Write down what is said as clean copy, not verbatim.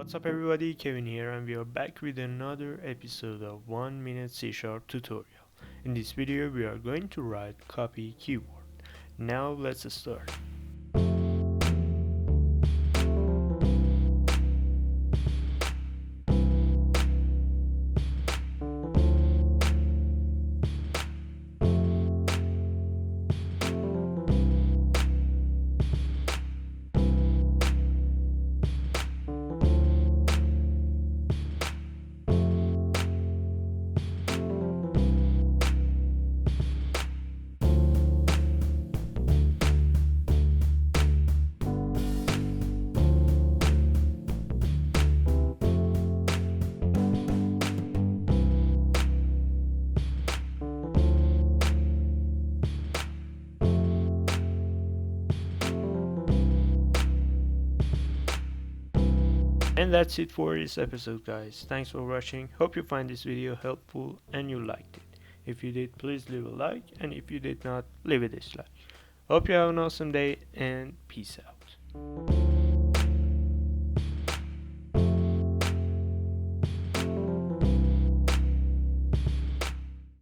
What's up everybody, Kevin here and we are back with another episode of 1 minute C# tutorial. In this video we are going to write copy keyword. Now let's start. And that's it for this episode guys. Thanks for watching. Hope you find this video helpful and you liked it. If you did, please leave a like, and if you did not, leave a dislike. Hope you have an awesome day and peace out.